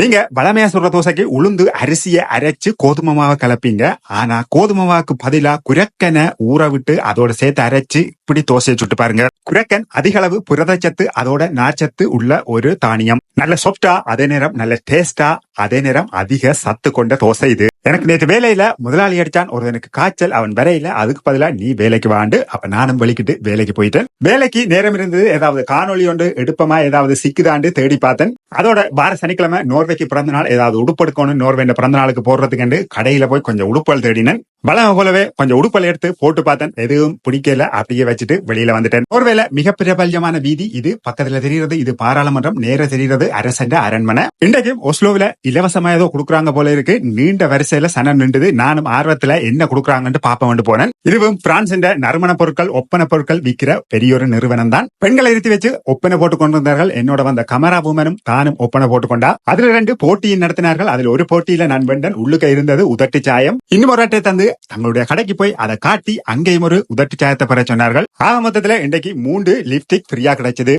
நீங்க வளமையா சுடுற தோசைக்கு உளுந்து அரிசியை அரைச்சு கோதுமை மாவை கலப்பீங்க. ஆனா கோதுமை மாவுக்கு பதிலா குரக்கனை ஊற விட்டு அதோட சேர்த்து அரைச்சு இப்படி தோசையை சுட்டு பாருங்க. குரக்கன் அதிக அளவு புரதச்சத்து அதோட நார்ச்சத்து உள்ள ஒரு தானியம். நல்ல சாஃப்டா, அதே நேரம் நல்ல டேஸ்டா, அதே நேரம் அதிக சத்து கொண்ட தோசை இது. எனக்கு நேற்று வேலையில முதலாளி அடிச்சான். ஒருவனுக்கு காய்ச்சல், அவன் வரையில அதுக்கு பதிலா நீ வேலைக்கு வாண்டு. அப்ப நானும் வெளிக்கிட்டு வேலைக்கு போயிட்டேன். வேலைக்கு நேரம் இருந்தது. ஏதாவது காணொலி ஒன்று எடுப்பமா, ஏதாவது சிக்குதாண்டு தேடி பார்த்தேன். அதோட வார சனிக்கிழமை நோர்வேக்கு பிறந்த நாள், ஏதாவது உடுப்பு எடுக்கணும் நோர்வேண்ட பிறந்த நாளுக்கு போடுறதுக்கு கடையில போய் கொஞ்சம் உடுப்புகள் தேடினேன். வளம் போலவே கொஞ்சம் உடுப்பல் எடுத்து போட்டு பார்த்தேன். எதுவும் பிடிக்கல, அப்படியே வச்சுட்டு வெளியில வந்துட்டேன். நோர்வேல மிக பிரபல்யமான வீதி இது. பக்கத்துல தெரிகிறது இது பாராளுமன்றம், நேர தெரிகிறது அரசண்ட அரண்மனை. இன்றைக்கும் ஒஸ்லோவில இலவசமா ஏதோ கொடுக்குறாங்க போல இருக்கு. நீண்ட வரிசையில சனம் நின்றுது. நானும் ஆர்வத்துல என்ன கொடுக்குறாங்கன்னு பாப்ப போனேன். இதுவும் பிரான்ஸ் நறுமண பொருட்கள், ஒப்பனை பொருட்கள் விற்கிற பெரிய ஒரு நிறுவனம் தான். பெண்களை இருத்தி வச்சு ஒப்பனை போட்டுக் கொண்டிருந்தார்கள். என்னோட வந்த கமரா பூமனும் தானும் ஒப்பனை போட்டுக்கொண்டா. அதுல 2 போட்டியும் நடத்தினார்கள். அதில் ஒரு போட்டியில நான் வெண்டன். உள்ளுக்க இருந்தது உதட்டு சாயம். இன்னும் ஒரு அட்டை தந்து தங்களுடைய கடைக்கு போய் அதை காட்டி அங்கேயும் ஒரு உதட்டு சாயத்தை பெற சொன்னார்கள். ஆக மொத்தத்துல இன்றைக்கு 3 லிப்ஸ்டிக் ஃப்ரீயா கிடைச்சது.